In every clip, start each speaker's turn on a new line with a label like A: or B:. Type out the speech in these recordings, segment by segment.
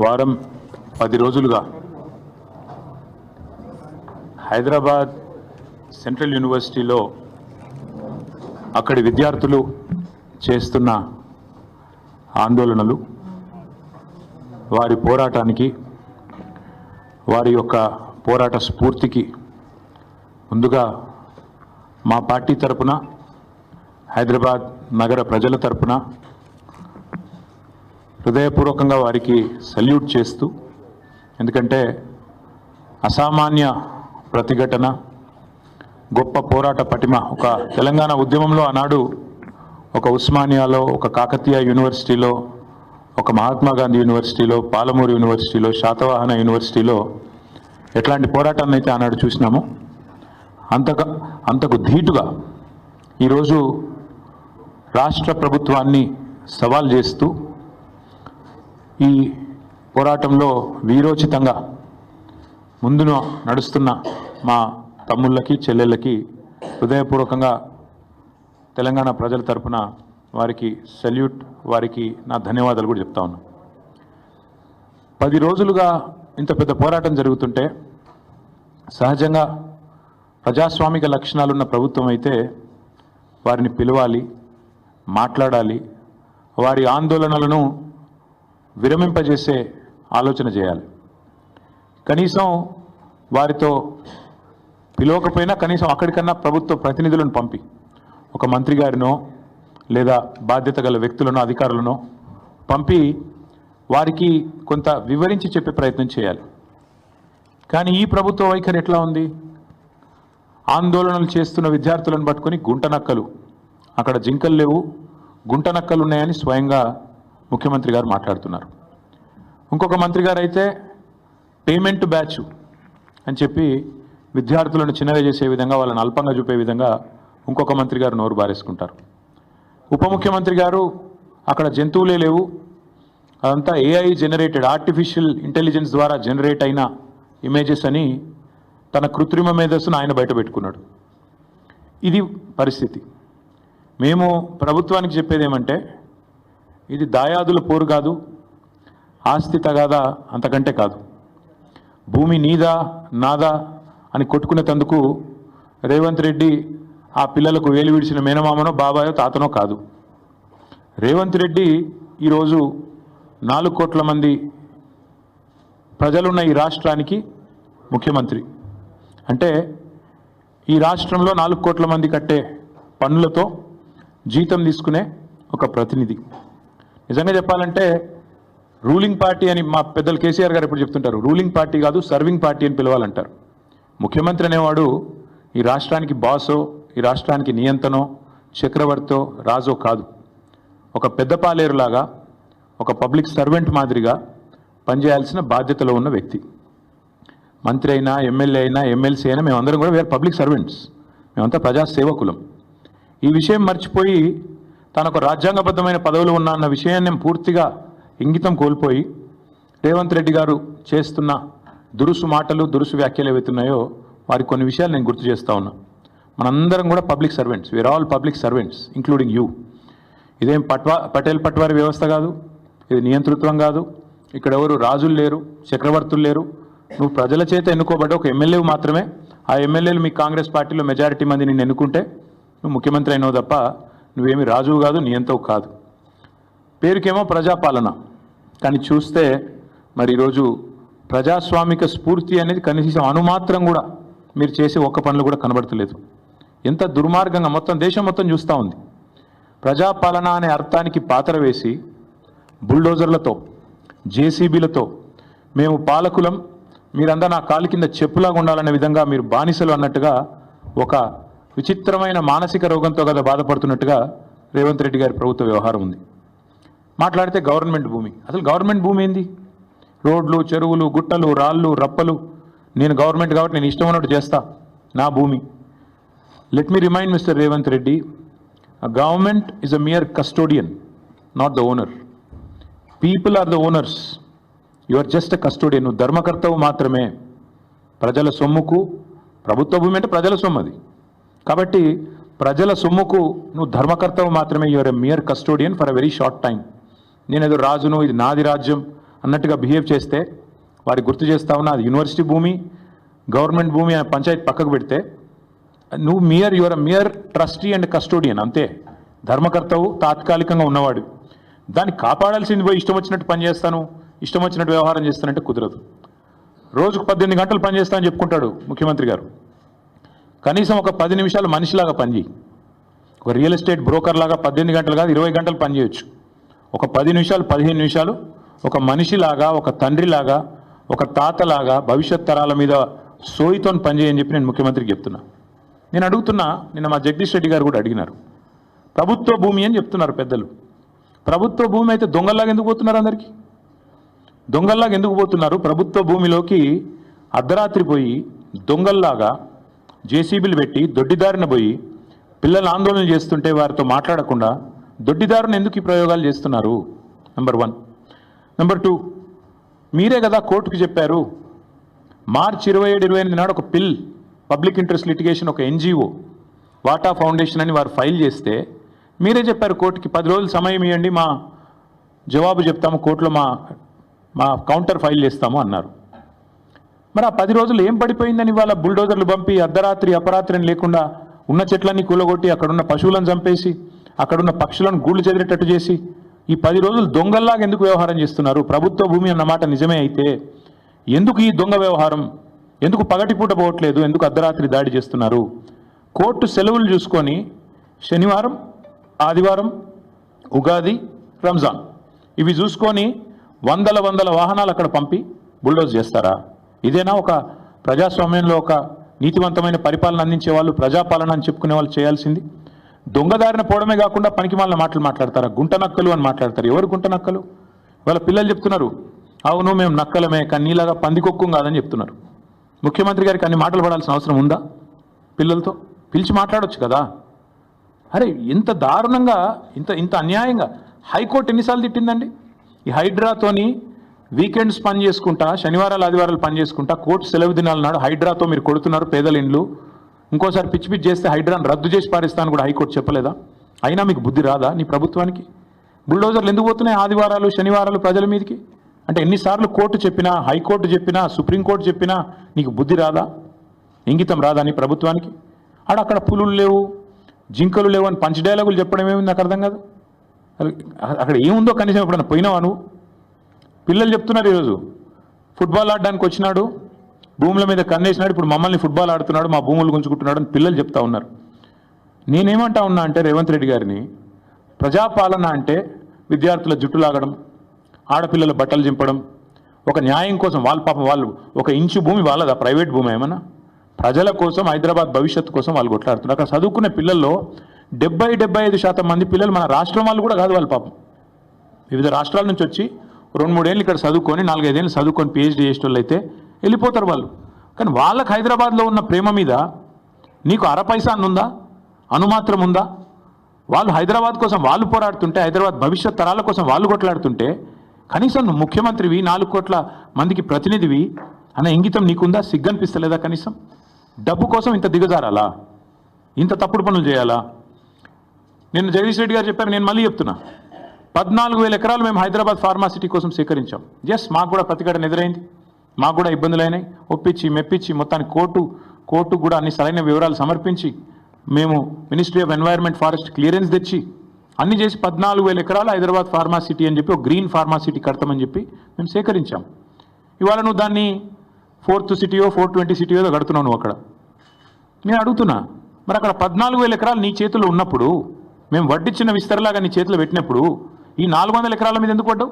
A: వారం 10 రోజులుగా హైదరాబాద్ సెంట్రల్ యూనివర్సిటీలో అక్కడి విద్యార్థులు చేస్తున్న ఆందోళనలు, వారి పోరాటానికి, వారి యొక్క పోరాట స్ఫూర్తికి ముందుగా మా పార్టీ తరపున, హైదరాబాద్ నగర ప్రజల తరపున హృదయపూర్వకంగా వారికి సల్యూట్ చేస్తూ, ఎందుకంటే అసామాన్య ప్రతిఘటన, గొప్ప పోరాట పటిమ, ఒక తెలంగాణ ఉద్యమంలో ఆనాడు ఒక ఉస్మానియాలో, ఒక కాకతీయ యూనివర్సిటీలో, ఒక మహాత్మా గాంధీ యూనివర్సిటీలో, పాలమూరు యూనివర్సిటీలో, శాతవాహన యూనివర్సిటీలో ఎట్లాంటి పోరాటాన్ని అయితే ఆనాడు చూసినామో అంతకు ధీటుగా ఈరోజు రాష్ట్ర ప్రభుత్వాన్ని సవాల్ చేస్తూ ఈ పోరాటంలో వీరోచితంగా ముందున నడుస్తున్న మా తమ్ముళ్ళకి, చెల్లెళ్ళకి హృదయపూర్వకంగా తెలంగాణ ప్రజల తరపున వారికి సల్యూట్, వారికి నా ధన్యవాదాలు కూడా చెప్తా ఉన్నా. 10 రోజులుగా ఇంత పెద్ద పోరాటం జరుగుతుంటే సహజంగా ప్రజాస్వామిక లక్షణాలున్న ప్రభుత్వం అయితే వారిని పిలవాలి, మాట్లాడాలి, వారి ఆందోళనలను విరమింపజేసే ఆలోచన చేయాలి. కనీసం వారితో పిలవకపోయినా కనీసం అక్కడికన్నా ప్రభుత్వ ప్రతినిధులను పంపి ఒక మంత్రి గారినో లేదా బాధ్యత గల వ్యక్తులను, అధికారులను పంపి వారికి కొంత వివరించి చెప్పే ప్రయత్నం చేయాలి. కానీ ఈ ప్రభుత్వ వైఖరి ఎట్లా ఉంది? ఆందోళనలు చేస్తున్న విద్యార్థులను పట్టుకొని గుంటనక్కలు, అక్కడ జింకలు లేవు, గుంటనక్కలు ఉన్నాయని స్వయంగా ముఖ్యమంత్రి గారు మాట్లాడుతున్నారు. ఇంకొక మంత్రి గారు అయితే పేమెంట్ బ్యాచ్ అని చెప్పి విద్యార్థులను చిన్నగా చేసే విధంగా, వాళ్ళని అల్పంగా చూపే విధంగా ఇంకొక మంత్రి గారు నోరు బారేసుకుంటారు. ఉప ముఖ్యమంత్రి గారు అక్కడ జంతువులే లేవు, అదంతా ఏఐ జనరేటెడ్, ఆర్టిఫిషియల్ ఇంటెలిజెన్స్ ద్వారా జనరేట్ అయిన ఇమేజెస్ అని తన కృత్రిమ మేధస్సును ఆయన బయట పెట్టుకున్నాడు. ఇది పరిస్థితి. మేము ప్రభుత్వానికి చెప్పేది ఏమంటే, ఇది దాయాదుల పోరు కాదు, ఆస్తి తగాదా అంతకంటే కాదు. భూమి నీదా నాదా అని కొట్టుకునేందుకు రేవంత్ రెడ్డి ఆ పిల్లలకు వేలు విడిచిన మేనమామనో, బాబాయో, తాతనో కాదు. రేవంత్ రెడ్డి ఈరోజు 4 కోట్ల మంది ప్రజలున్న ఈ రాష్ట్రానికి ముఖ్యమంత్రి. అంటే ఈ రాష్ట్రంలో 4 కోట్ల మంది కట్టే పన్నులతో జీతం తీసుకునే ఒక ప్రతినిధి. నిజంగా చెప్పాలంటే రూలింగ్ పార్టీ అని మా పెద్దలు కేసీఆర్ గారు ఎప్పుడు చెప్తుంటారు, రూలింగ్ పార్టీ కాదు సర్వింగ్ పార్టీ అని పిలవాలంటారు. ముఖ్యమంత్రి అనేవాడు ఈ రాష్ట్రానికి బాసో, ఈ రాష్ట్రానికి నియంతనో, చక్రవర్తో, రాజో కాదు. ఒక పెద్ద పాలేరులాగా, ఒక పబ్లిక్ సర్వెంట్ మాదిరిగా పనిచేయాల్సిన బాధ్యతలో ఉన్న వ్యక్తి. మంత్రి అయినా, ఎమ్మెల్యే అయినా, ఎమ్మెల్సీ అయినా మేమందరం కూడా వేరే పబ్లిక్ సర్వెంట్స్, మేమంతా ప్రజాసేవకులం. ఈ విషయం మర్చిపోయి తనకు రాజ్యాంగబద్ధమైన పదవులు ఉన్నా అన్న విషయాన్ని పూర్తిగా ఇంగితం కోల్పోయి రేవంత్ రెడ్డి గారు చేస్తున్న దురుసు మాటలు, దురుసు వ్యాఖ్యలు ఏవైతున్నాయో వారి కొన్ని విషయాలు నేను గుర్తు చేస్తూ ఉన్నా. మనందరం కూడా public servants, we are all public servants including you. ఇదేం పటేల్ పట్వారి వ్యవస్థ కాదు, ఇది నియంతృత్వం కాదు. ఇక్కడ ఎవరు రాజులు లేరు, చక్రవర్తులు లేరు. నువ్వు ప్రజల చేత ఎన్నుకోబడ్డ ఒక ఎమ్మెల్యే మాత్రమే. ఆ ఎమ్మెల్యేలు మీ కాంగ్రెస్ పార్టీలో మెజారిటీ మంది నిన్ను ఎన్నుకుంటే నువ్వు ముఖ్యమంత్రి అయినావు తప్ప నువ్వేమి రాజువు కాదు, నియంతవు కాదు. పేరుకేమో ప్రజాపాలన, కానీ చూస్తే మరి ఈరోజు ప్రజాస్వామిక స్ఫూర్తి అనేది కనీసం అణుమాత్రం కూడా మీరు చేసే ఒక్క పనులు కూడా కనబడతలేదు. ఎంత దుర్మార్గంగా మొత్తం దేశం మొత్తం చూస్తూ ఉంది. ప్రజాపాలన అనే అర్థానికి పాత్ర వేసి బుల్డోజర్లతో, జేసీబీలతో మేము పాలకులం, మీరంతా నా కాలు కింద చెప్పులాగా ఉండాలనే విధంగా మీరు బానిసలు అన్నట్టుగా ఒక విచిత్రమైన మానసిక రోగంతో కదా బాధపడుతున్నట్టుగా రేవంత్ రెడ్డి గారి ప్రభుత్వ వ్యవహారం ఉంది. మాట్లాడితే గవర్నమెంట్ భూమి, అసలు గవర్నమెంట్ భూమి ఏంది? రోడ్లు, చెరువులు, గుట్టలు, రాళ్ళు, రప్పలు, నేను గవర్నమెంట్ కాబట్టి నేను ఇష్టం ఉన్నట్టు చేస్తా, నా భూమి. Let me remind mister Revanth Reddy, a government is a mere custodian, not the owner. People are the owners. You are just a custodian. నువ్వు ధర్మకర్తవు మాత్రమే. ప్రజల సొమ్ముకు, ప్రభుత్వ భూమి అంటే ప్రజల సొమ్ము అది కాబట్టి ప్రజల సొమ్ముకు నువ్వు ధర్మకర్తవు మాత్రమే. You are a mere custodian for a very short time. నేనేదో రాజును, ఇది నాది రాజ్యం అన్నట్టుగా బిహేవ్ చేస్తే వారికి గుర్తు చేస్తా ఉన్నా, అది యూనివర్సిటీ భూమి, గవర్నమెంట్ భూమి అనే పంచాయతీ పక్కకు పెడితే నువ్వు your mere trustee and custodian, అంతే. ధర్మకర్తవు, తాత్కాలికంగా ఉన్నవాడు. దాన్ని కాపాడాల్సింది పోయి ఇష్టం వచ్చినట్టు పనిచేస్తాను, ఇష్టం వచ్చినట్టు వ్యవహారం చేస్తానంటే కుదరదు. రోజుకు 18 గంటలు పనిచేస్తా అని చెప్పుకుంటాడు ముఖ్యమంత్రి గారు. కనీసం ఒక 10 నిమిషాలు మనిషిలాగా పనిచేయి. ఒక రియల్ ఎస్టేట్ బ్రోకర్ లాగా 18 గంటలు కాదు 20 గంటలు పనిచేయచ్చు. ఒక 10 నిమిషాలు 15 నిమిషాలు ఒక మనిషిలాగా, ఒక తండ్రిలాగా, ఒక తాతలాగా భవిష్యత్ తరాల మీద సోయితో పనిచేయని చెప్పి నేను ముఖ్యమంత్రికి చెప్తున్నా. నేను అడుగుతున్నా, నిన్న మా జగదీష్ రెడ్డి గారు కూడా అడిగినారు, ప్రభుత్వ భూమి అని చెప్తున్నారు పెద్దలు. ప్రభుత్వ భూమి అయితే దొంగల్లాగా ఎందుకు పోతున్నారు? అందరికీ దొంగల్లాగా ఎందుకు పోతున్నారు? ప్రభుత్వ భూమిలోకి అర్ధరాత్రి పోయి దొంగల్లాగా జేసీబీలు పెట్టి దొడ్డిదారిన పోయి పిల్లలు ఆందోళన చేస్తుంటే వారితో మాట్లాడకుండా దొడ్డిదారుని ఎందుకు ఈ ప్రయోగాలు చేస్తున్నారు? నెంబర్ 1. నెంబర్ 2, మీరే కదా కోర్టుకు చెప్పారు, మార్చి 27-28 నాడు ఒక పబ్లిక్ ఇంట్రెస్ట్ లిటిగేషన్, ఒక ఎన్జిఓ వాటా ఫౌండేషన్ అని వారు ఫైల్ చేస్తే మీరే చెప్పారు కోర్టుకి 10 రోజులు సమయం ఇవ్వండి, మా జవాబు చెప్తాము, కోర్టులో మా కౌంటర్ ఫైల్ చేస్తాము అన్నారు. మరి ఆ 10 రోజులు ఏం పడిపోయిందని ఇవాళ బుల్డోజర్లు పంపి అర్ధరాత్రి అపరాత్రి లేకుండా ఉన్న చెట్లన్నీ కూలగొట్టి అక్కడున్న పశువులను చంపేసి అక్కడున్న పక్షులను గూళ్ళు చెదిరేటట్టు చేసి ఈ 10 రోజులు దొంగల్లాగా ఎందుకు వ్యవహారం చేస్తున్నారు? ప్రభుత్వ భూమి అన్నమాట నిజమే అయితే ఎందుకు ఈ దొంగ వ్యవహారం? ఎందుకు పగటిపూట పోవట్లేదు? ఎందుకు అర్ధరాత్రి దాడి చేస్తున్నారు? కోర్టు సెలవులు చూసుకొని శనివారం, ఆదివారం, ఉగాది, రంజాన్ ఇవి చూసుకొని వందల వాహనాలు అక్కడ పంపి బుల్డోజ్ చేస్తారా? ఇదేనా ఒక ప్రజాస్వామ్యంలో ఒక నీతివంతమైన పరిపాలన అందించే వాళ్ళు, ప్రజాపాలన అని చెప్పుకునే వాళ్ళు చేయాల్సింది? దొంగదారిన పోవడమే కాకుండా పనికి మాలిన మాటలు మాట్లాడతారా? గుంట నక్కలు అని మాట్లాడతారు. ఎవరు గుంట నక్కలు? వాళ్ళ పిల్లలు చెప్తున్నారు, అవును మేము నక్కలమే కానీ నీలాగా పందికొక్కు కాదని చెప్తున్నారు. ముఖ్యమంత్రి గారికి అన్ని మాటలు పడాల్సిన అవసరం ఉందా? పిల్లలతో పిలిచి మాట్లాడొచ్చు కదా. అరే ఇంత దారుణంగా, ఇంత అన్యాయంగా హైకోర్టు ఎన్నిసార్లు తిట్టిందండి? ఈ హైడ్రాతోని వీకెండ్స్ పని చేసుకుంటా, శనివారాలు ఆదివారాలు పని చేసుకుంటా, కోర్టు సెలవు దినాల నాడు హైడ్రాతో మీరు కొడుతున్నారు పేదల ఇండ్లు, ఇంకోసారి పిచ్చి చేస్తే హైడ్రాను రద్దు చేసి పారిస్తాను కూడా హైకోర్టు చెప్పలేదా? అయినా మీకు బుద్ధి రాదా నీ ప్రభుత్వానికి? బుల్డోజర్లు ఎందుకు పోతున్నాయి ఆదివారాలు శనివారాలు ప్రజల మీదకి? అంటే ఎన్నిసార్లు కోర్టు చెప్పినా, హైకోర్టు చెప్పినా, సుప్రీంకోర్టు చెప్పినా నీకు బుద్ధి రాదా? ఇంగితం రాదా నీ ప్రభుత్వానికి? అక్కడ పులులు లేవు, జింకలు లేవు అని పంచ్ డైలాగులు చెప్పడం ఏమి నాకు అర్థం కాదు. అక్కడ ఏముందో కనీసం ఎప్పుడన్నా పోయినావా నువ్వు? పిల్లలు చెప్తున్నారు, ఈరోజు ఫుట్బాల్ ఆడడానికి వచ్చినాడు, భూముల మీద కన్నేసినాడు, ఇప్పుడు మమ్మల్ని ఫుట్బాల్ ఆడుతున్నాడు, మా భూములు గుంజుకుంటున్నాడు అని పిల్లలు చెప్తా ఉన్నారు. నేనేమంటా ఉన్నా అంటే రేవంత్ రెడ్డి గారిని, ప్రజాపాలన అంటే విద్యార్థుల జుట్టు లాగడం, ఆడపిల్లల బట్టలు చింపడం, ఒక న్యాయం కోసం వాళ్ళు ఒక ఇంచు భూమి వాళ్ళదా? ప్రైవేట్ భూమి ఏమన్నా? ప్రజల కోసం, హైదరాబాద్ భవిష్యత్తు కోసం వాళ్ళు కొట్లాడుతున్నారు. అక్కడ చదువుకునే పిల్లల్లో 70-75% మంది పిల్లలు మన రాష్ట్రం వాళ్ళు కూడా కాదు. వాళ్ళు పాపం వివిధ రాష్ట్రాల నుంచి వచ్చి 2-3 ఏళ్ళు ఇక్కడ చదువుకొని 4-5 ఏళ్ళు చదువుకొని PhD చేసేటోళ్ళు అయితే వెళ్ళిపోతారు వాళ్ళు. కానీ వాళ్ళకి హైదరాబాద్లో ఉన్న ప్రేమ మీద నీకు అరపైసా ఉందా? అనుమాత్రం ఉందా? వాళ్ళు హైదరాబాద్ కోసం వాళ్ళు పోరాడుతుంటే, హైదరాబాద్ భవిష్యత్ తరాల కోసం వాళ్ళు కొట్లాడుతుంటే కనీసం నువ్వు ముఖ్యమంత్రివి, 4 కోట్ల మందికి ప్రతినిధివి అనే ఇంగితం నీకుందా? సిగ్గనిపిస్తలేదా? కనీసం డబ్బు కోసం ఇంత దిగజారాలా? ఇంత తప్పుడు పనులు చేయాలా? నేను జగదీష్ రెడ్డి గారు చెప్పారు, నేను మళ్ళీ చెప్తున్నా, 14,000 ఎకరాలు మేము హైదరాబాద్ ఫార్మాసిటీ కోసం సేకరించాం. మాకు కూడా ప్రతిఘటన ఎదురైంది, మాకు కూడా ఇబ్బందులు అయినాయి. ఒప్పించి మెప్పించి మొత్తానికి కోర్టు కూడా అన్ని సరైన వివరాలు సమర్పించి మేము ministry of environment forest clearance తెచ్చి అన్ని చేసి 14,000 ఎకరాలు హైదరాబాద్ ఫార్మాసిటీ అని చెప్పి ఒక గ్రీన్ ఫార్మాసిటీ కడతామని చెప్పి మేము సేకరించాం. ఇవాళ నువ్వు దాన్ని 4th సిటీయో 420 సిటీయో కడుతున్నావు నువ్వు అక్కడ. నేను అడుగుతున్నా, మరి అక్కడ 14,000 ఎకరాలు నీ చేతుల్లో ఉన్నప్పుడు, మేము వడ్డిచ్చిన విస్తరలాగా నీ చేతిలో పెట్టినప్పుడు ఈ 400 ఎకరాల మీద ఎందుకు పడ్డావు?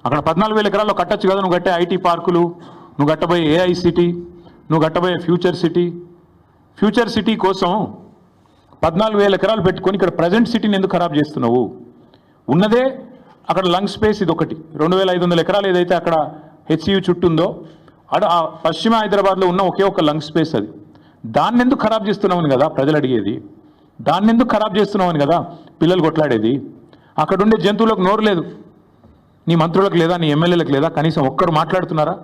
A: అక్కడ 14,000 ఎకరాల్లో కట్టచ్చు కదా. నువ్వు కట్టే ఐటీ పార్కులు, నువ్వు కట్టబోయే AI సిటీ, నువ్వు కట్టబోయే ఫ్యూచర్ సిటీ కోసం 14,000 ఎకరాలు పెట్టుకొని ఇక్కడ ప్రజెంట్ సిటీని ఎందుకు ఖరాబ్ చేస్తున్నావు? ఉన్నదే అక్కడ లంగ్ స్పేస్ ఇది ఒకటి, 2,500 ఎకరాలు ఏదైతే అక్కడ HCU చుట్టూ ఉందో ఆ పశ్చిమ హైదరాబాద్లో ఉన్న ఒకే ఒక లంగ్ స్పేస్ అది. దాన్ని ఎందుకు ఖరాబ్ చేస్తున్నామని కదా ప్రజలు అడిగేది. దాన్ని ఎందుకు ఖరాబ్ చేస్తున్నామని కదా పిల్లలు కొట్లాడేది. అక్కడ ఉండే జంతువులకు నోరు లేదు, నీ మంత్రులకు లేదా, నీ ఎమ్మెల్యేలకు లేదా? కనీసం ఒక్కరు మాట్లాడుతున్నారా?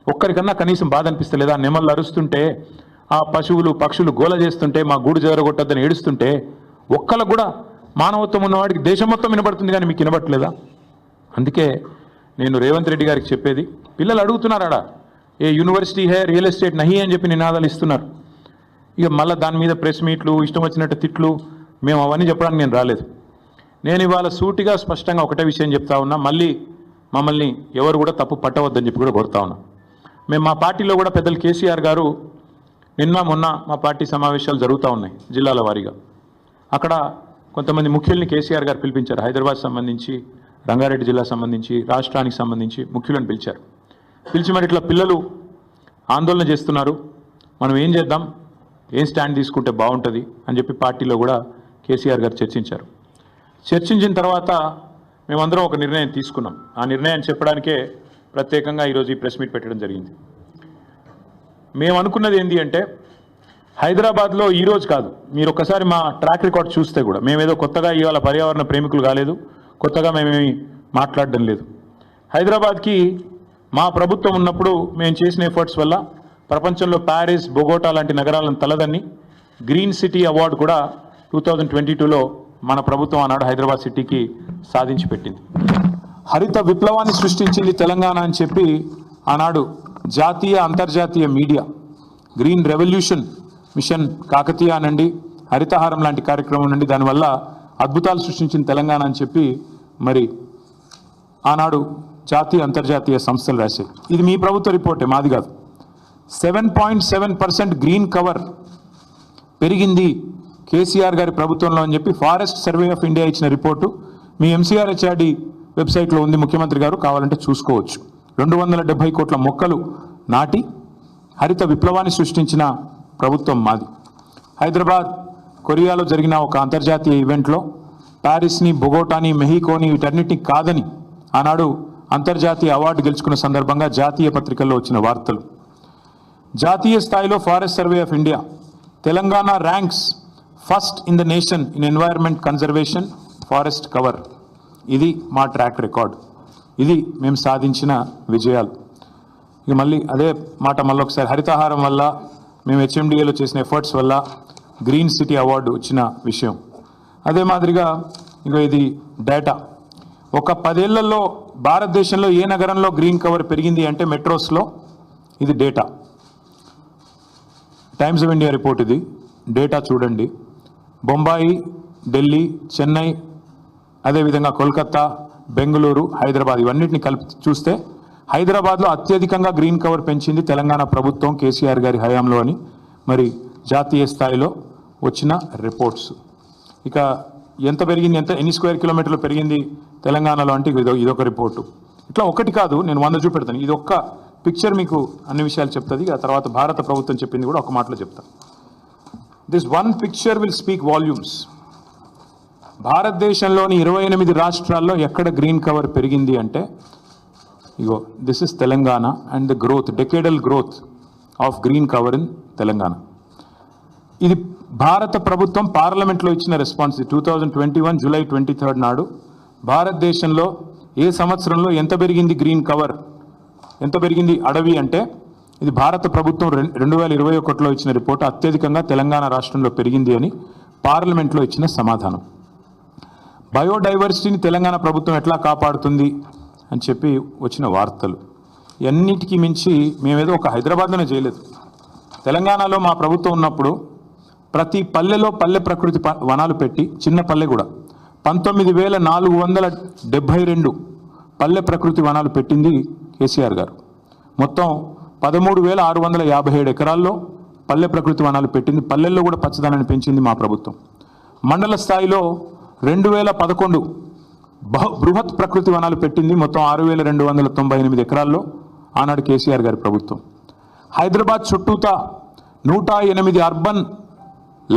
A: ఒక్కరికన్నా కనీసం బాధ అనిపిస్తలేదా? నెమళ్ళు అరుస్తుంటే, ఆ పశువులు పక్షులు గోల చేస్తుంటే, మా గూడు జరగొట్టద్దని ఏడుస్తుంటే ఒక్కళ్ళకు కూడా మానవత్వం ఉన్నవాడికి దేశం మొత్తం వినబడుతుంది కానీ మీకు వినబట్టలేదా? అందుకే నేను రేవంత్ రెడ్డి గారికి చెప్పేది, పిల్లలు అడుగుతున్నారాడా ఏ యూనివర్సిటీ హే రియల్ ఎస్టేట్ నహి అని చెప్పి నినాదాలు ఇస్తున్నారు. ఇక మళ్ళీ దాని మీద ప్రెస్ మీట్లు, ఇష్టం వచ్చినట్టు తిట్లు, మేము అవన్నీ చెప్పడానికి నేను రాలేదు. నేను ఇవాళ సూటిగా స్పష్టంగా ఒకటే విషయం చెప్తా ఉన్నా, మళ్ళీ మమ్మల్ని ఎవరు కూడా తప్పు పట్టవద్దని చెప్పి కూడా కోరుతా ఉన్నా. మేము మా పార్టీలో కూడా పెద్దలు కేసీఆర్ గారు నిన్న మొన్న మా పార్టీ సమావేశాలు జరుగుతూ ఉన్నాయి జిల్లాల వారీగా. అక్కడ కొంతమంది ముఖ్యుల్ని కేసీఆర్ గారు పిలిపించారు. హైదరాబాద్ సంబంధించి, రంగారెడ్డి జిల్లా సంబంధించి, రాష్ట్రానికి సంబంధించి ముఖ్యులను పిలిచారు. పిలిచి మరి ఇట్లా పిల్లలు ఆందోళన చేస్తున్నారు, మనం ఏం చేద్దాం, ఏం స్టాండ్ తీసుకుంటే బాగుంటుంది అని చెప్పి పార్టీలో కూడా కేసీఆర్ గారు చర్చించారు. చర్చించిన తర్వాత మేమందరం ఒక నిర్ణయం తీసుకున్నాం. ఆ నిర్ణయాన్ని చెప్పడానికే ప్రత్యేకంగా ఈరోజు ఈ ప్రెస్ మీట్ పెట్టడం జరిగింది. మేము అనుకున్నది ఏంటి అంటే, హైదరాబాద్లో ఈరోజు కాదు, మీరు ఒక్కసారి మా ట్రాక్ రికార్డ్ చూస్తే కూడా మేమేదో కొత్తగా ఇవాళ పర్యావరణ ప్రేమికులు కాలేదు, కొత్తగా మేమేమి మాట్లాడడం లేదు. హైదరాబాద్కి మా ప్రభుత్వం ఉన్నప్పుడు మేము చేసిన ఎఫర్ట్స్ వల్ల ప్రపంచంలో ప్యారిస్, బొగోటా లాంటి నగరాలను తలదన్ని గ్రీన్ సిటీ అవార్డు కూడా 2022లో మన ప్రభుత్వం ఆనాడు హైదరాబాద్ సిటీకి సాధించి పెట్టింది. హరిత విప్లవాన్ని సృష్టించింది తెలంగాణ అని చెప్పి ఆనాడు జాతీయ అంతర్జాతీయ media green revolution mission Kakatiya అనండి, హరితహారం లాంటి కార్యక్రమం నుండి దానివల్ల అద్భుతాలు సృష్టించిన తెలంగాణ అని చెప్పి మరి ఆనాడు జాతీయ అంతర్జాతీయ సంస్థలు రాశాయి. ఇది మీ ప్రభుత్వ రిపోర్టే, మాది కాదు. 7.7% గ్రీన్ కవర్ పెరిగింది కేసీఆర్ గారి ప్రభుత్వంలో అని చెప్పి ఫారెస్ట్ సర్వే ఆఫ్ ఇండియా ఇచ్చిన రిపోర్టు మీ ఎంసీఆర్హెచ్ఆర్డి వెబ్సైట్లో ఉంది, ముఖ్యమంత్రి గారు కావాలంటే చూసుకోవచ్చు. 270 కోట్ల మొక్కలు నాటి హరిత విప్లవాన్ని సృష్టించిన ప్రభుత్వం మాది. హైదరాబాద్, కొరియాలో జరిగిన ఒక అంతర్జాతీయ ఈవెంట్లో ప్యారిస్ని, బొగోటాని, మెహికోని వీటన్నిటిని కాదని ఆనాడు అంతర్జాతీయ అవార్డు గెలుచుకున్న సందర్భంగా జాతీయ పత్రికల్లో వచ్చిన వార్తలు. జాతీయ స్థాయిలో forest survey of India Telangana ranks first in the nation in environment conservation forest cover. ఇది మా ట్రాక్ రికార్డ్, ఇది మేము సాధించిన విజయాలు. ఇక మళ్ళీ అదే మాట మళ్ళొకసారి, హరితహారం వల్ల మేము హెచ్ఎండిఏలో చేసిన ఎఫర్ట్స్ వల్ల గ్రీన్ సిటీ అవార్డు వచ్చిన విషయం. అదే మాదిరిగా ఇక ఇది డేటా. ఒక 10 ఏళ్లలో భారతదేశంలో ఏ నగరంలో గ్రీన్ కవర్ పెరిగింది అంటే మెట్రోస్లో. ఇది data, times of India report. ఇది డేటా చూడండి. బొంబాయి, ఢిల్లీ, చెన్నై, అదేవిధంగా కోల్కతా, బెంగళూరు, హైదరాబాద్ ఇవన్నిటిని కలిపి చూస్తే హైదరాబాద్లో అత్యధికంగా గ్రీన్ కవర్ పెంచింది తెలంగాణ ప్రభుత్వం కేసీఆర్ గారి హయాంలో అని మరి జాతీయ స్థాయిలో వచ్చిన రిపోర్ట్స్. ఇక ఎంత పెరిగింది, ఎన్ని స్క్వేర్ కిలోమీటర్లు పెరిగింది తెలంగాణలో అంటే ఇదొక రిపోర్టు. ఇట్లా ఒకటి కాదు, నేను 100 చూపెడతాను. ఇది ఒక్క పిక్చర్ మీకు అన్ని విషయాలు చెప్తుంది. ఆ తర్వాత భారత ప్రభుత్వం చెప్పింది కూడా ఒక మాటలో చెప్తాను. This one picture will speak volumes. భారతదేశంలోని 28 రాష్ట్రాల్లో ఎక్కడ గ్రీన్ కవర్ పెరిగింది అంటే ఇగో this is Telangana and the growth, decadal growth of green cover in Telangana. ఇది భారత ప్రభుత్వం పార్లమెంట్లో ఇచ్చిన రెస్పాన్స్. 2021 జూలై 23 నాడు భారతదేశంలో ఏ సంవత్సరంలో ఎంత పెరిగింది గ్రీన్ కవర్, ఎంత పెరిగింది అడవి అంటే ఇది భారత ప్రభుత్వం 2021లో ఇచ్చిన రిపోర్ట్. అత్యధికంగా తెలంగాణ రాష్ట్రంలో పెరిగింది అని పార్లమెంట్లో ఇచ్చిన సమాధానం. బయోడైవర్సిటీని తెలంగాణ ప్రభుత్వం ఎట్లా కాపాడుతుంది అని చెప్పి వచ్చిన వార్తలు. అన్నిటికీ మించి మేమేదో ఒక హైదరాబాద్లోనే చేయలేదు. తెలంగాణలో మా ప్రభుత్వం ఉన్నప్పుడు ప్రతి పల్లెలో పల్లె ప్రకృతి వనాలు పెట్టి, చిన్న పల్లె కూడా 19,472 పల్లె ప్రకృతి వనాలు పెట్టింది కేసీఆర్ గారు. మొత్తం 13,657 ఎకరాల్లో పల్లె ప్రకృతి వనాలు పెట్టింది. పల్లెల్లో కూడా పచ్చదనాన్ని పెంచింది మా ప్రభుత్వం. మండల స్థాయిలో 2011 బృహత్ ప్రకృతి వనాలు పెట్టింది. మొత్తం 6,298 ఎకరాల్లో ఆనాడు కేసీఆర్ గారి ప్రభుత్వం. హైదరాబాద్ చుట్టూతా 108 అర్బన్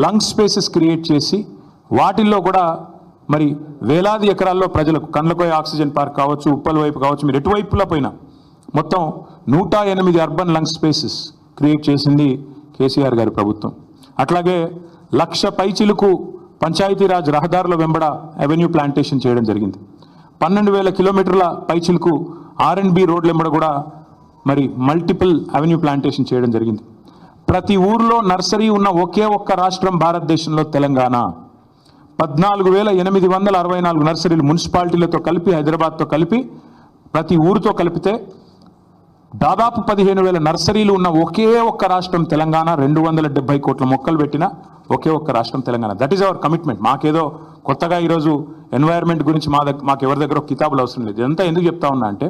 A: లంగ్ స్పేసెస్ క్రియేట్ చేసి వాటిల్లో కూడా మరి వేలాది ఎకరాల్లో ప్రజలకు కండ్లకోయ ఆక్సిజన్ పార్క్ కావచ్చు, ఉప్పల్ వైపు కావచ్చు, మీరు ఎటువైపులా పోయినా మొత్తం 108 అర్బన్ లంగ్ స్పేసెస్ క్రియేట్ చేసింది కేసీఆర్ గారి ప్రభుత్వం. అట్లాగే 1,00,000 పైచిలుకు పంచాయతీరాజ్ రహదారుల వెంబడ అవెన్యూ ప్లాంటేషన్ చేయడం జరిగింది. 12,000 కిలోమీటర్ల పైచిలుకు R&B రోడ్ల వెంబడ కూడా మరి మల్టిపుల్ అవెన్యూ ప్లాంటేషన్ చేయడం జరిగింది. ప్రతి ఊర్లో నర్సరీ ఉన్న ఒకే ఒక్క రాష్ట్రం భారతదేశంలో తెలంగాణ. 14,864 నర్సరీలు మున్సిపాలిటీలతో కలిపి హైదరాబాద్తో కలిపి ప్రతి ఊరితో కలిపితే దాదాపు 15,000 నర్సరీలు ఉన్న ఒకే ఒక్క రాష్ట్రం తెలంగాణ. 270 కోట్ల మొక్కలు పెట్టిన ఒకే ఒక్క రాష్ట్రం Telangana. That is our commitment. మాకేదో కొత్తగా ఈరోజు ఎన్వైర్న్మెంట్ గురించి మాకు ఎవరి దగ్గర కితాబులు అవసరం లేదు. ఇదంతా ఎందుకు చెప్తా ఉన్నా అంటే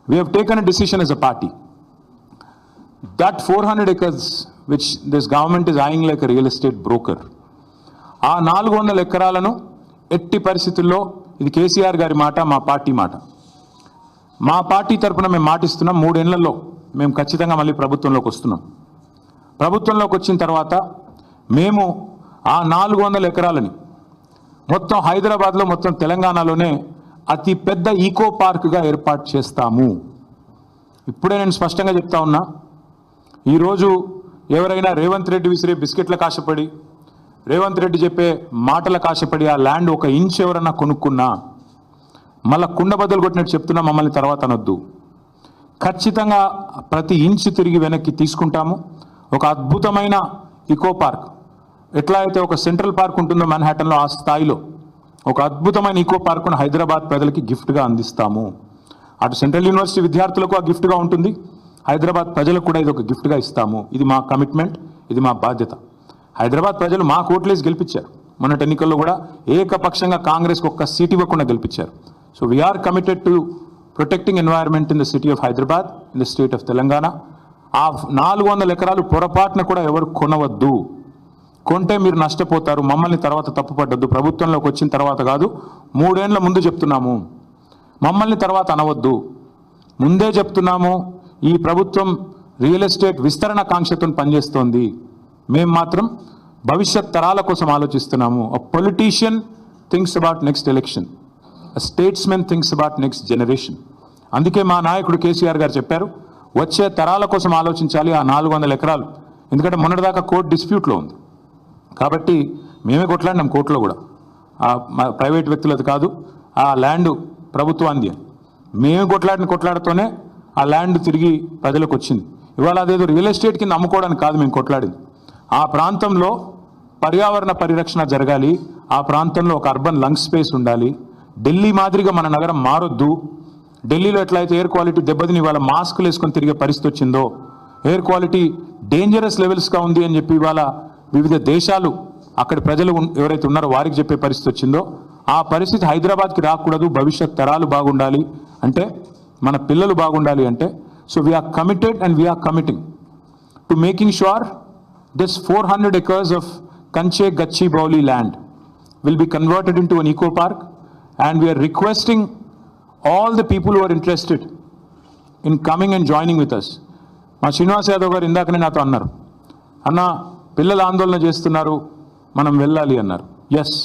A: we have taken a decision yes a party that 400 acres which this government is eyeing like a real estate broker, ఆ 400 ఎకరాలను ఎట్టి పరిస్థితుల్లో, ఇది కేసీఆర్ గారి మాట, మా పార్టీ మాట, మా పార్టీ తరఫున మేము మాటిస్తున్నాం, 3 ఏళ్లలో మేము ఖచ్చితంగా మళ్ళీ ప్రభుత్వంలోకి వస్తున్నాం. ప్రభుత్వంలోకి వచ్చిన తర్వాత మేము ఆ 400 ఎకరాలని మొత్తం హైదరాబాద్లో, మొత్తం తెలంగాణలోనే అతి పెద్ద ఈకో పార్క్గా ఏర్పాటు చేస్తాము. ఇప్పుడే నేను స్పష్టంగా చెప్తా ఉన్నా, ఈరోజు ఎవరైనా రేవంత్ రెడ్డి విసిరే బిస్కెట్లకు ఆశపడి, రేవంత్ రెడ్డి చెప్పే మాటలకు ఆశపడి ఆ ల్యాండ్ 1 ఇంచ్ ఎవరన్నా కొనుక్కున్నా మళ్ళీ కుండ బద్దలు కొట్టినట్టు చెప్తున్నా, మమ్మల్ని తర్వాత అనొద్దు. ఖచ్చితంగా ప్రతి ఇంచ్ తిరిగి వెనక్కి తీసుకుంటాము. ఒక అద్భుతమైన ఈకో పార్క్, ఎట్లా అయితే ఒక సెంట్రల్ పార్క్ ఉంటుందో మ్యాన్హాటన్లో, ఆ స్థాయిలో ఒక అద్భుతమైన ఈకో పార్కును హైదరాబాద్ ప్రజలకి గిఫ్ట్గా అందిస్తాము. అటు సెంట్రల్ యూనివర్సిటీ విద్యార్థులకు ఆ గిఫ్ట్గా ఉంటుంది, హైదరాబాద్ ప్రజలకు కూడా ఇది ఒక గిఫ్ట్గా ఇస్తాము. ఇది మా కమిట్మెంట్, ఇది మా బాధ్యత. హైదరాబాద్ ప్రజలు మా ఓట్లేసి గెలిపించారు. మొన్నటి ఎన్నికల్లో కూడా ఏకపక్షంగా కాంగ్రెస్కి 1 సీట్ ఇవ్వకుండా గెలిపించారు. So we are committed to protecting environment in the city of Hyderabad, in the state of Telangana. ఆ 400 ఎకరాలు పొరపాటున కూడా ఎవరు కొనవద్దు. కొంటే మీరు నష్టపోతారు. మమ్మల్ని తర్వాత తప్పుపడ్డద్దు. ప్రభుత్వంలోకి వచ్చిన తర్వాత కాదు, 3 ఏళ్ల ముందు చెప్తున్నాము. మమ్మల్ని తర్వాత అనవద్దు. ముందే చెప్తున్నాము, ఈ ప్రభుత్వం రియల్ ఎస్టేట్ విస్తరణ కాంక్షతో పనిచేస్తోంది. మేము మాత్రం భవిష్యత్ తరాల కోసం ఆలోచిస్తున్నాము. A politician thinks about next election, a statesmen thinks about next generation. అందుకే మా నాయకుడు కేసీఆర్ గారు చెప్పారు, వచ్చే తరాల కోసం ఆలోచించాలి ఆ 400 ఎకరాలు. ఎందుకంటే మొన్నటిదాకా కోర్టు డిస్ప్యూట్లో ఉంది కాబట్టి మేమే కొట్లాడినాం కోర్టులో కూడా. ప్రైవేట్ వ్యక్తులది కాదు, ఆ ల్యాండ్ ప్రభుత్వాన్ని. మేము కొట్లాడుతూనే ఆ ల్యాండ్ తిరిగి ప్రజలకు వచ్చింది. ఇవాళ అదేదో రియల్ ఎస్టేట్ కింద అమ్ముకోవడానికి కాదు మేము కొట్లాడింది. ఆ ప్రాంతంలో పర్యావరణ పరిరక్షణ జరగాలి, ఆ ప్రాంతంలో ఒక అర్బన్ లంగ్ స్పేస్ ఉండాలి. ఢిల్లీ మాదిరిగా మన నగరం మారొద్దు. ఢిల్లీలో ఎట్లయితే ఎయిర్ క్వాలిటీ దెబ్బతిని ఇవాళ మాస్కులు వేసుకొని తిరిగే పరిస్థితి వచ్చిందో, ఎయిర్ క్వాలిటీ డేంజరస్ లెవెల్స్గా ఉంది అని చెప్పి ఇవాళ వివిధ దేశాలు అక్కడి ప్రజలు ఎవరైతే ఉన్నారో వారికి చెప్పే పరిస్థితి వచ్చిందో, ఆ పరిస్థితి హైదరాబాద్కి రాకూడదు. భవిష్యత్ తరాలు బాగుండాలి అంటే, మన పిల్లలు బాగుండాలి అంటే, so we are committed and we are committing to making sure this 400 acres of Kanche Gachibowli land will be converted into an eco park, and we are requesting all the people who are interested in coming and joining with us. మా శ్రీనివాస్ యాదవ్ గారు ఇందాకనే నాతో అన్నారు, అన్న పిల్లలు ఆందోళన చేస్తున్నారు, మనం వెళ్ళాలి అన్నారు. ఎస్,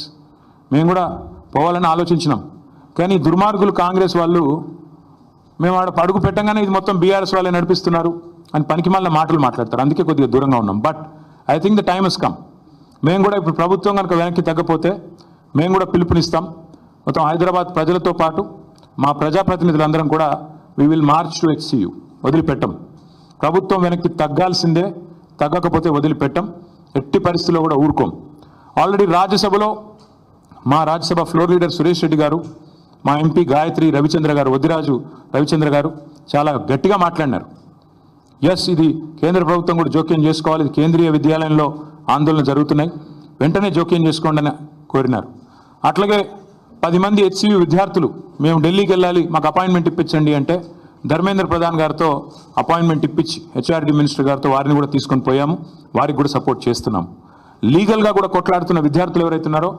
A: మేము కూడా పోవాలని ఆలోచించినాం. కానీ దుర్మార్గులు కాంగ్రెస్ వాళ్ళు మేము ఆడ అడుగు పెట్టంగానే ఇది మొత్తం బీఆర్ఎస్ వాళ్ళే నడిపిస్తున్నారు అని పనికిమాలిన మాటలు మాట్లాడతారు. అందుకే కొద్దిగా దూరంగా ఉన్నాం. But I think the time has come. మేము కూడా ఇప్పుడు ప్రభుత్వం కనుక వెనక్కి తగ్గపోతే మేము కూడా పిలుపునిస్తాం. మొత్తం హైదరాబాద్ ప్రజలతో పాటు మా ప్రజాప్రతినిధులందరం కూడా we will March to HCU. వదిలిపెట్టం. ప్రభుత్వం వెనక్కి తగ్గాల్సిందే, తగ్గకపోతే వదిలిపెట్టం. ఎట్టి పరిస్థితుల్లో కూడా ఊరుకోం. ఆల్రెడీ రాజ్యసభలో మా రాజ్యసభ ఫ్లోర్ లీడర్ సురేష్ రెడ్డి గారు, మా ఎంపీ గాయత్రి రవిచంద్ర గారు, వద్దిరాజు రవిచంద్ర గారు చాలా గట్టిగా మాట్లాడినారు. ఎస్, ఇది కేంద్ర ప్రభుత్వం కూడా జోక్యం చేసుకోవాలి, ఇది కేంద్రీయ విద్యాలయంలో ఆందోళన జరుగుతున్నాయి, వెంటనే జోక్యం చేసుకోండి అని కోరినారు. అట్లాగే 10 మంది HCU విద్యార్థులు మేము ఢిల్లీకి వెళ్ళాలి, మాకు అపాయింట్మెంట్ ఇప్పించండి అంటే ధర్మేంద్ర ప్రధాన్ గారితో అపాయింట్మెంట్ ఇప్పించి HRD మినిస్టర్ గారితో వారిని కూడా తీసుకొని పోయాము. వారికి కూడా సపోర్ట్ చేస్తున్నాము. లీగల్గా కూడా కొట్లాడుతున్న విద్యార్థులు ఎవరైతే ఉన్నారో,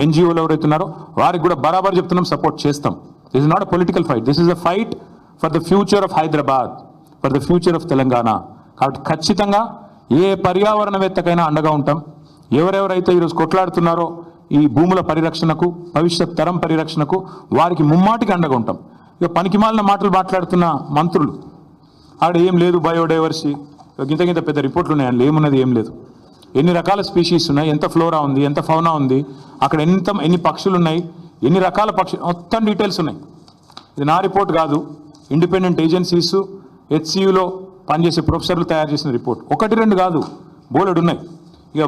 A: NGOలు ఎవరైతే ఉన్నారో వారికి కూడా బరాబర్ చెప్తున్నాం, సపోర్ట్ చేస్తాం. This is not a political fight, this is a fight for the future of Hyderabad, for the future of Telangana. కాబట్టి ఖచ్చితంగా ఏ పర్యావరణవేత్తకైనా అండగా ఉంటాం. ఎవరెవరైతే ఈరోజు కొట్లాడుతున్నారో ఈ భూముల పరిరక్షణకు, భవిష్యత్ తరం పరిరక్షణకు, వారికి ముమ్మాటికి అండగా ఉంటాం. ఇక పనికిమాలిన మాటలు మాట్లాడుతున్న మంత్రులు, ఆడ ఏం లేదు బయోడైవర్సిటీ, ఇంత పెద్ద రిపోర్ట్లు ఉన్నాయి, అందులో ఏమున్నది ఏం లేదు. ఎన్ని రకాల స్పీషీస్ ఉన్నాయి, ఎంత ఫ్లోరా ఉంది, ఎంత ఫౌనా ఉంది, అక్కడ ఎన్ని పక్షులు ఉన్నాయి, ఎన్ని రకాల పక్షులు, మొత్తం డీటెయిల్స్ ఉన్నాయి. ఇది నా రిపోర్ట్ కాదు, ఇండిపెండెంట్ ఏజెన్సీస్ HCUలో పనిచేసే ప్రొఫెసర్లు తయారు చేసిన రిపోర్ట్. 1, 2 కాదు, బోలెడు ఉన్నాయి. ఇక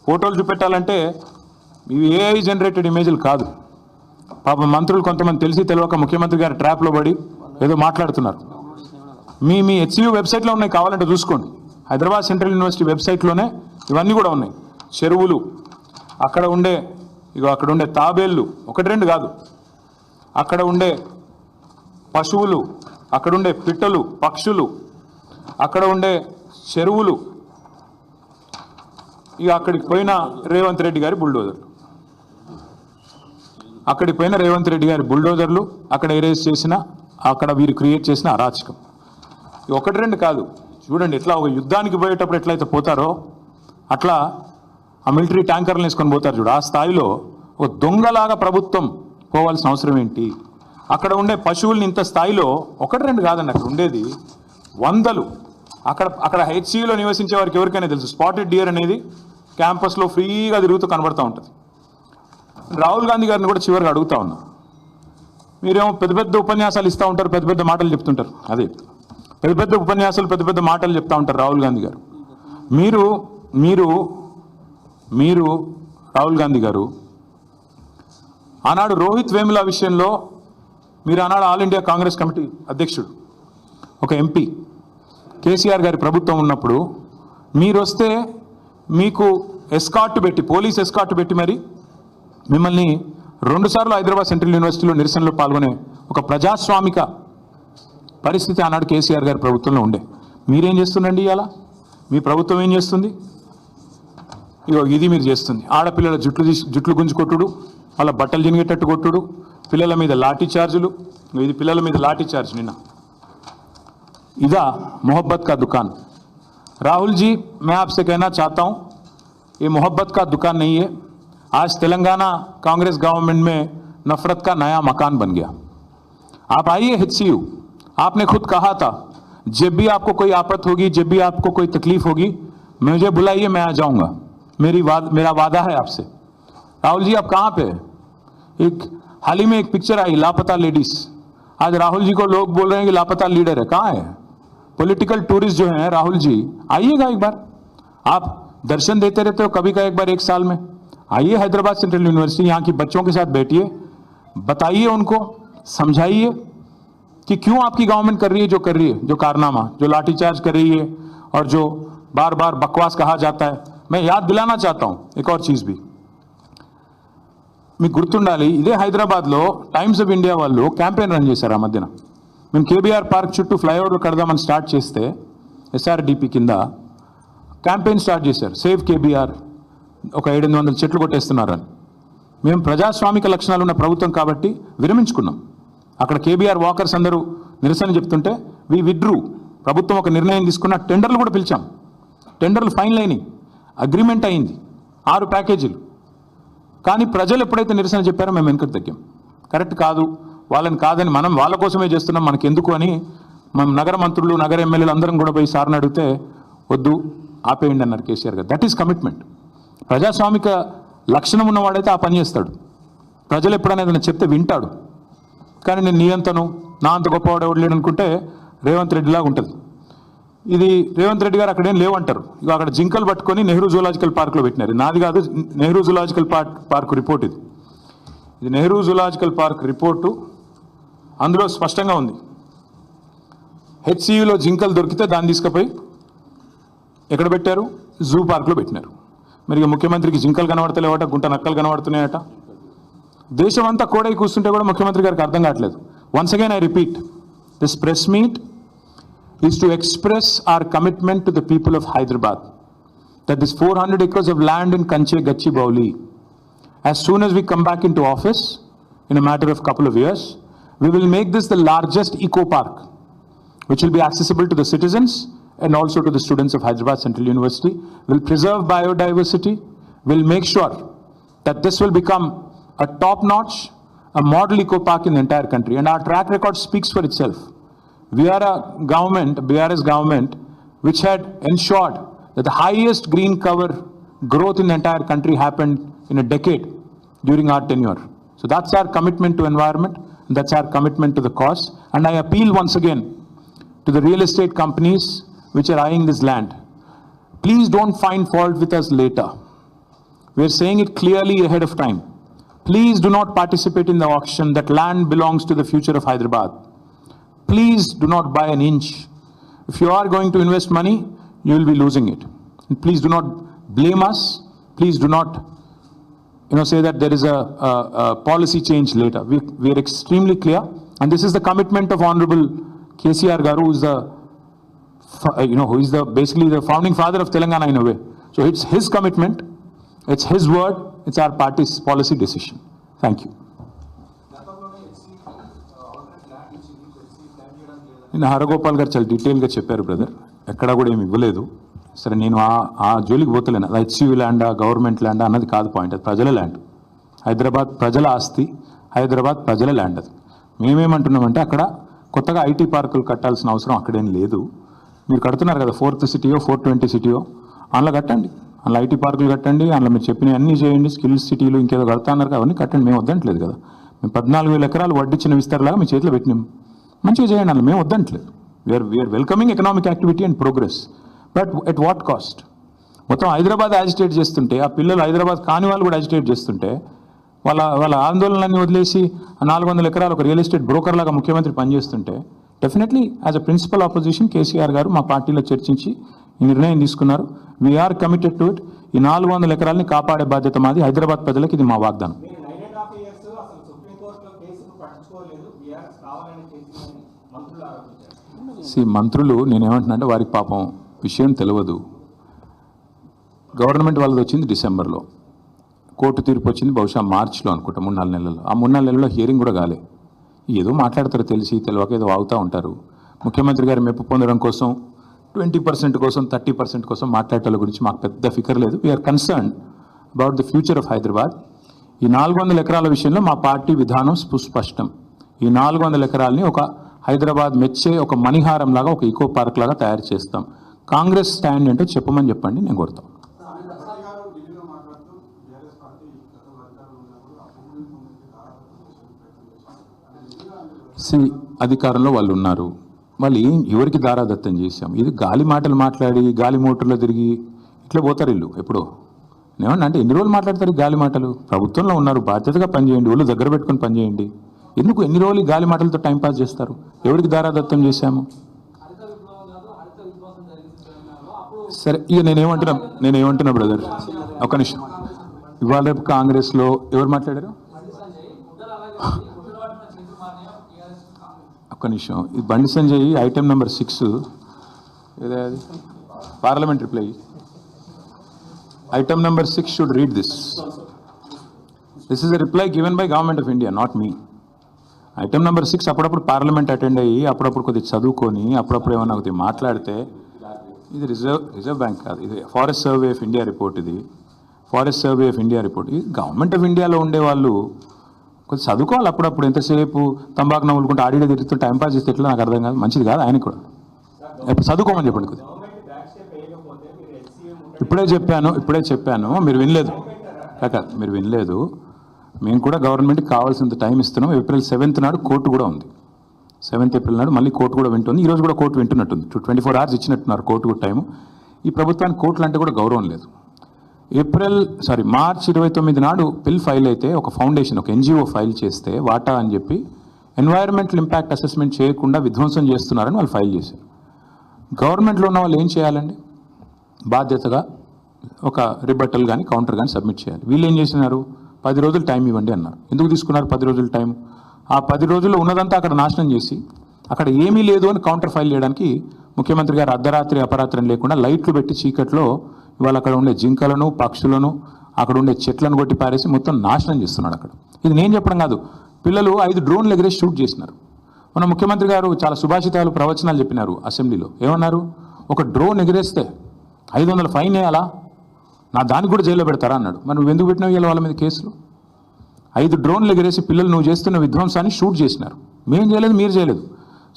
A: ఫోటోలు చూపెట్టాలంటే ఇవి ఏఐ జనరేటెడ్ ఇమేజ్లు కాదు. పాపం మంత్రులు కొంతమంది తెలిసి తెలియక ముఖ్యమంత్రి గారి ట్రాప్లో పడి ఏదో మాట్లాడుతున్నారు. మీ హెచ్సియు వెబ్సైట్లో ఉన్నాయి, కావాలంటే చూసుకోండి. హైదరాబాద్ సెంట్రల్ యూనివర్సిటీ వెబ్సైట్లోనే ఇవన్నీ కూడా ఉన్నాయి. చెరువులు, అక్కడ ఉండే తాబేళ్ళు, ఒకటి రెండు కాదు, అక్కడ ఉండే పశువులు, అక్కడ ఉండే పిట్టలు, పక్షులు, అక్కడ ఉండే చెరువులు, ఇక అక్కడికి పోయిన రేవంత్ రెడ్డి గారి బుల్డోజర్లు, అక్కడ ఎరేజ్ చేసిన, అక్కడ వీరు క్రియేట్ చేసిన అరాచకం. ఒకటి రెండు కాదు, చూడండి ఎట్లా ఒక యుద్ధానికి పోయేటప్పుడు ఎట్లయితే పోతారో అట్లా ఆ మిలిటరీ ట్యాంకర్లు వేసుకొని పోతారు చూడు. ఆ స్థాయిలో ఒక దొంగలాగా ప్రభుత్వం పోవాల్సిన అవసరం ఏంటి? అక్కడ ఉండే పశువుల్ని ఇంత స్థాయిలో ఒకటి రెండు కాదండి, అక్కడ ఉండేది వందలు. అక్కడ హెచ్సియులో నివసించే వారికి ఎవరికైనా తెలుసు, స్పాటెడ్ డియర్ అనేది క్యాంపస్లో ఫ్రీగా తిరుగుతూ కనబడుతూ ఉంటుంది. రాహుల్ గాంధీ గారిని కూడా చివరిగా అడుగుతా ఉన్నా, మీరేమో పెద్ద పెద్ద ఉపన్యాసాలు ఇస్తూ ఉంటారు, పెద్ద పెద్ద మాటలు చెప్తుంటారు. అదే పెద్ద పెద్ద ఉపన్యాసాలు, పెద్ద పెద్ద మాటలు చెప్తూ ఉంటారు రాహుల్ గాంధీ గారు. మీరు రాహుల్ గాంధీ గారు ఆనాడు రోహిత్ వేముల విషయంలో మీరు ఆనాడు ఆల్ ఇండియా కాంగ్రెస్ కమిటీ అధ్యక్షుడు, ఒక ఎంపీ, కేసీఆర్ గారి ప్రభుత్వం ఉన్నప్పుడు మీరు వస్తే మీకు ఎస్కార్ట్ పెట్టి, పోలీస్ ఎస్కార్ట్ పెట్టి మరి మిమ్మల్ని 2 సార్లు హైదరాబాద్ సెంట్రల్ యూనివర్సిటీలో నిరసనలో పాల్గొనే ఒక ప్రజాస్వామిక పరిస్థితి ఆనాడు కేసీఆర్ గారి ప్రభుత్వంలో ఉండే. మీరేం చేస్తుండండి ఇవాళ? మీ ప్రభుత్వం ఏం చేస్తుంది? ఇగో ఇది మీరు చేస్తుంది. ఆడపిల్లల జుట్లు గుంజు కొట్టుడు, వాళ్ళ బట్టలు జినిగేటట్టు కొట్టుడు, పిల్లల మీద లాఠీ చార్జులు. ఇది పిల్లల మీద లాఠీ చార్జ్ నిన్న. ఇదా मोहब्बत का दुकान? राहुल जी, मैं आपसे कहना चाहता हूं, ये मोहब्बत का दुकान नहीं है. आज तेलंगाना कांग्रेस गवर्नमेंट में नफरत का नया मकान बन गया. आप आइए HCU, आपने खुद कहा था जब भी आपको कोई आफत होगी, जब भी आपको कोई तकलीफ होगी, मुझे बुलाइए, मैं आ जाऊंगा. मेरा वादा है आपसे. राहुल जी, आप कहाँ पे? एक हाल ही में एक पिक्चर आई, लापता लेडीज. आज राहुल जी को लोग बोल रहे हैं कि लापता लीडर है. कहाँ है? पॉलिटिकल टूरिस्ट जो हैं राहुल जी, आइएगा एक बार. आप दर्शन देते रहते हो कभी का एक बार 1 साल में. आइए हैदराबाद सेंट्रल यूनिवर्सिटी, यहाँ की बच्चों के साथ बैठिए, बताइए उनको, समझाइए कि क्यों आपकी गवर्नमेंट कर रही है जो कर रही है, जो कारनामा, जो लाठीचार्ज कर रही है और जो बार बार बकवास कहा जाता है. मैं याद दिलाना चाहता हूँ एक और चीज़ भी. మీకు గుర్తుండాలి, ఇదే హైదరాబాద్లో టైమ్స్ ఆఫ్ ఇండియా వాళ్ళు క్యాంపెయిన్ రన్ చేశారు. ఆ మధ్యన మేము కేబీఆర్ పార్క్ చుట్టూ ఫ్లైఓవర్ కడదామని స్టార్ట్ చేస్తే SRDP కింద క్యాంపెయిన్ స్టార్ట్ చేశారు, సేవ్ కేబీఆర్, ఒక 700 చెట్లు కొట్టేస్తున్నారని. మేము ప్రజాస్వామిక లక్షణాలు ఉన్న ప్రభుత్వం కాబట్టి విరమించుకున్నాం. అక్కడ కేబీఆర్ వాకర్స్ అందరూ నిరసన చెప్తుంటే వి విడ్రూ. ప్రభుత్వం ఒక నిర్ణయం తీసుకున్న, టెండర్లు కూడా పిలిచాం, టెండర్లు ఫైనల్ అయినాయి, అగ్రిమెంట్ అయింది, 6 ప్యాకేజీలు. కానీ ప్రజలు ఎప్పుడైతే నిరసన చెప్పారో మేము వెనుకకు తగ్గాం. కరెక్ట్ కాదు, వాళ్ళని కాదని, మనం వాళ్ళ కోసమే చేస్తున్నాం, మనకి ఎందుకు అని మనం నగర మంత్రులు, నగర ఎమ్మెల్యేలు అందరం కూడా పోయి సార్ని అడిగితే వద్దు, ఆపేయండి అన్నారు కేసీఆర్ గారు. That is commitment. ప్రజాస్వామిక లక్షణం ఉన్నవాడైతే ఆ పని చేస్తాడు. ప్రజలు ఎప్పుడైనా ఏదైనా చెప్తే వింటాడు. కానీ నేను నీ అంతను, నా అంత గొప్పవాడు ఎవడు లేడు అనుకుంటే రేవంత్ రెడ్డిలాగా ఉంటుంది. ఇది రేవంత్ రెడ్డి గారు అక్కడేం లేవంటారు. ఇక అక్కడ జింకలు పట్టుకొని నెహ్రూ జూలాజికల్ పార్క్లో పెట్టినారు. నాది కాదు, నెహ్రూ జూలాజికల్ పార్క్ రిపోర్ట్ ఇది. నెహ్రూ జూలాజికల్ పార్క్ రిపోర్టు, అందులో స్పష్టంగా ఉంది, HCUలో జింకలు దొరికితే దాన్ని తీసుకుపోయి ఎక్కడ పెట్టారు? జూ పార్క్లో పెట్టినారు. మరి ముఖ్యమంత్రికి జింకలు కనబడతలేవట, గుంట నక్కలు కనబడుతున్నాయట. దేశం అంతా కోడై కూర్చుంటే కూడా ముఖ్యమంత్రి గారికి అర్థం కావట్లేదు. Once again I repeat, this press meet is to express our commitment to the people of Hyderabad that this 400 acres of land in Kanche Gachibowli, as soon as we come back into office in a matter of couple of years, we will make this the largest eco park which will be accessible to the citizens and also to the students of Hyderabad Central University. Will preserve biodiversity, will make sure that this will become a top notch, a model eco park in the entire country, and our track record speaks for itself. We are a government, BRS government, which had ensured that the highest green cover growth in the entire country happened in a decade during our tenure. So that's our commitment to environment, and that's our commitment to the cause. And I appeal once again to the real estate companies which are eyeing this land. Please don't find fault with us later. We are saying it clearly ahead of time. Please do not participate in the auction. That land belongs to the future of Hyderabad. Please do not buy an inch. If you are going to invest money, you will be losing it. And please do not blame us. Please do not, say that there is a policy change later. We are extremely clear, and this is the commitment of Honorable KCR Garu, who is basically the founding father of Telangana in a way. So it's his commitment, it's his word, it's our party's policy decision. Thank you. నేను హరగోపాల్ గారు చాలా డీటెయిల్గా చెప్పారు brother, ఎక్కడా కూడా ఏమి ఇవ్వలేదు. సరే, నేను ఆ జోలికి పోతలేను. అది హెచ్సియు ల్యాండా గవర్నమెంట్ ల్యాండా అన్నది కాదు పాయింట్, అది ప్రజల ల్యాండ్. హైదరాబాద్ ప్రజల ఆస్తి, హైదరాబాద్ ప్రజల ల్యాండ్. అది మేమేమంటున్నామంటే అక్కడ కొత్తగా ఐటీ పార్కులు కట్టాల్సిన అవసరం అక్కడేం లేదు. మీరు కడుతున్నారు కదా, 4th సిటీయో 420 సిటీయో, అందులో కట్టండి, అందులో ఐటీ పార్కులు కట్టండి, అందులో మీరు చెప్పినవి అన్నీ చేయండి. స్కిల్స్ సిటీలు ఇంకేదో కడతా అన్నారు, అవన్నీ కట్టండి, మేము వద్దంటలేదు కదా. మేము 14,000 ఎకరాలు వడ్డిచ్చిన విస్తారలాగా మీ చేతిలో పెట్టినాం, మంచిగా చేయండి, అందులో మేము వద్దంటలేదు. We're welcoming economic activity and progress, but at what cost? మొత్తం హైదరాబాద్ యాజిటేట్ చేస్తుంటే, ఆ పిల్లలు హైదరాబాద్ కాని వాళ్ళు కూడా యాజిటేట్ చేస్తుంటే, వాళ్ళ ఆందోళనలన్నీ వదిలేసి 400 ఎకరాలు ఒక రియల్ ఎస్టేట్ బ్రోకర్ లాగా ముఖ్యమంత్రి పనిచేస్తుంటే, definitely as a principal opposition KCR garu మా పార్టీలో చర్చించి ఈ నిర్ణయం తీసుకున్నారు. We are committed to it. ఈ 400 ఎకరాలని కాపాడే బాధ్యత మాది. హైదరాబాద్ ప్రజలకు ఇది మా వాగ్దానం. మంత్రులు నేనేమంటున్నా అంటే, వారికి పాపం విషయం తెలియదు. గవర్నమెంట్ వాళ్ళది వచ్చింది డిసెంబర్లో, కోర్టు తీర్పు వచ్చింది బహుశా మార్చిలో అనుకుంటా, 3-4 నెలల్లో. ఆ 3-4 నెలల్లో హియరింగ్ కూడా కాలే. ఏదో మాట్లాడతారు, తెలియక ఏదో వాగుతూ ఉంటారు. ముఖ్యమంత్రి గారు మెప్పు పొందడం కోసం 20% కోసం 30% కోసం మాట్లాడటం గురించి మాకు పెద్ద ఫికర్ లేదు. We are concern about the future of Hyderabad. ఈ 400 ఎకరాల విషయంలో మా పార్టీ విధానం సుస్పష్టం. ఈ 400 ఎకరాలని ఒక హైదరాబాద్ మెచ్చే ఒక మణిహారం లాగా, ఒక ఈకో పార్క్ లాగా తయారు చేస్తాం. కాంగ్రెస్ స్టాండ్ ఏంటో చెప్పమని చెప్పండి, నేను కొడతాం. అధికారంలో వాళ్ళు ఉన్నారు, వాళ్ళు ఎవరికి దారాదత్తం చేశాం? ఇది గాలి మాటలు మాట్లాడి గాలి మోటార్లో తిరిగి ఇట్లా పోతారు వీళ్ళు. ఎప్పుడో ఏమన్నా అంటే ఎన్ని రోజులు మాట్లాడతారు గాలి మాటలు? ప్రభుత్వంలో ఉన్నారు, బాధ్యతగా పనిచేయండి, వాళ్ళు దగ్గర పెట్టుకొని పనిచేయండి. ఎందుకు ఎన్ని రోజులు గాలి మాటలతో టైంపాస్ చేస్తారు? ఎవరికి దారాదత్తం చేశాము? సరే, ఇక నేనేమంటున్నా బ్రదర్, ఒక నిమిషం. ఇవాళ రేపు కాంగ్రెస్లో ఎవరు మాట్లాడారు? ఒక్క నిమిషం. ఇది బండి సంజయ్ ఐటెం నెంబర్ 6 ఏదో parliament reply. Item number 6 should read this. This is a reply given by government of India, not me. Item number 6 అప్పుడప్పుడు పార్లమెంట్ అటెండ్ అయ్యి, అప్పుడప్పుడు కొద్దిగా చదువుకొని, అప్పుడప్పుడు ఏమన్నా కొద్దిగా మాట్లాడితే, ఇది రిజర్వ్ బ్యాంక్ కాదు, ఇది forest survey of India report. ఇది forest survey of India report. ఇది గవర్నమెంట్ ఆఫ్ ఇండియాలో ఉండేవాళ్ళు కొంచెం చదువుకోవాలి. అప్పుడప్పుడు ఎంతసేపు తంబాకు నవ్వులుకుంటే ఆడియో తిరుగుతూ టైంపాస్ చేస్తే ఎట్లా నాకు అర్థం కాదు, మంచిది కాదు. ఆయనకు కూడా ఎప్పుడు చదువుకోమని చెప్పండి కొద్దిగా. ఇప్పుడే చెప్పాను, మీరు వినలేదు కాక, మీరు వినలేదు. మేము కూడా గవర్నమెంట్కి కావాల్సినంత టైం ఇస్తున్నాం. ఏప్రిల్ 7th నాడు కోర్టు కూడా ఉంది. 7th ఏప్రిల్ నాడు మళ్ళీ కోర్టు కూడా వింటుంది. ఈరోజు కూడా కోర్టు వింటున్నట్టుంది. 24 hours ఇచ్చినట్టున్నారు కోర్టు కూడా టైము. ఈ ప్రభుత్వానికి కోర్టులు అంటే కూడా గౌరవం లేదు. మార్చి 29 నాడు బిల్ ఫైల్ అయితే, ఒక ఫౌండేషన్, ఒక NGO ఫైల్ చేస్తే వాటా అని చెప్పి ఎన్వైరన్మెంటల్ ఇంపాక్ట్ అసెస్మెంట్ చేయకుండా విధ్వంసం చేస్తున్నారని వాళ్ళు ఫైల్ చేశారు. గవర్నమెంట్లో ఉన్న వాళ్ళు ఏం చేయాలండి? బాధ్యతగా ఒక రిబట్టల్ కానీ కౌంటర్ కానీ సబ్మిట్ చేయాలి. వీళ్ళు ఏం చేసినారు? 10 రోజులు టైం ఇవ్వండి అన్నారు. ఎందుకు తీసుకున్నారు 10 రోజులు టైం? ఆ 10 రోజుల్లో ఉన్నదంతా అక్కడ నాశనం చేసి, అక్కడ ఏమీ లేదు అని కౌంటర్ ఫైల్ చేయడానికి ముఖ్యమంత్రి గారు అర్ధరాత్రి అపరాత్రం లేకుండా లైట్లు పెట్టి చీకట్లో ఇవాళ అక్కడ ఉండే జింకలను, పక్షులను, అక్కడ ఉండే చెట్లను కొట్టి పారేసి మొత్తం నాశనం చేస్తున్నాడు అక్కడ. ఇది నేను చెప్పడం కాదు, పిల్లలు 5 డ్రోన్లు ఎగిరేసి షూట్ చేసినారు. మన ముఖ్యమంత్రి గారు చాలా సుభాషితాలు, ప్రవచనాలు చెప్పినారు అసెంబ్లీలో. ఏమన్నారు? ఒక డ్రోన్ ఎగిరేస్తే 500 ఫైన్ వేయాలా, నా దానికి కూడా జైల్లో పెడతారా అన్నాడు. మరి నువ్వు ఎందుకు పెట్టినావు ఇవాళ వాళ్ళ మీద కేసులు? 5 డ్రోన్లు ఎగిరేసి పిల్లలు నువ్వు చేస్తున్న విధ్వంసాన్ని షూట్ చేసినారు. మేము చేయలేదు, మీరు చేయలేదు.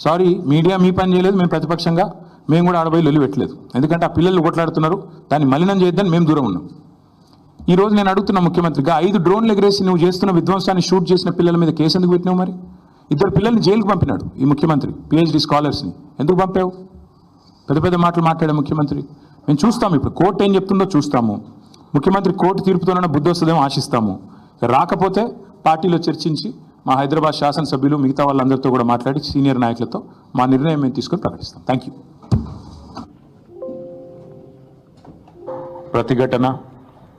A: సారీ, మీడియా మీ పని చేయలేదు, మేము ప్రతిపక్షంగా మేము కూడా ఆడబోయి లొల్లి పెట్టలేదు. ఎందుకంటే ఆ పిల్లలు కొట్లాడుతున్నారు, దాన్ని మలినం చేయొద్దని మేము దూరం ఉన్నాం. ఈరోజు నేను అడుగుతున్న ముఖ్యమంత్రిగా, 5 డ్రోన్లు ఎగిరేసి నువ్వు చేస్తున్న విధ్వంసాన్ని షూట్ చేసిన పిల్లల మీద కేసు ఎందుకు పెట్టినావు? మరి 2 పిల్లల్ని జైలుకు పంపినాడు ఈ ముఖ్యమంత్రి, PhD స్కాలర్స్ని. ఎందుకు పంపావు? పెద్ద పెద్ద మాటలు మాట్లాడే ముఖ్యమంత్రి. మేము చూస్తాము, ఇప్పుడు కోర్టు ఏం చెప్తుందో చూస్తాము. ముఖ్యమంత్రి కోర్టు తీర్పుతోనైనా బుద్ధి వస్తుందేమో ఆశిస్తాము. రాకపోతే పార్టీలో చర్చించి మా హైదరాబాద్ శాసనసభ్యులు మిగతా వాళ్ళందరితో కూడా మాట్లాడి సీనియర్ నాయకులతో మా నిర్ణయం మేము తీసుకొని ప్రకటిస్తాం. Thank you. ప్రతిఘటన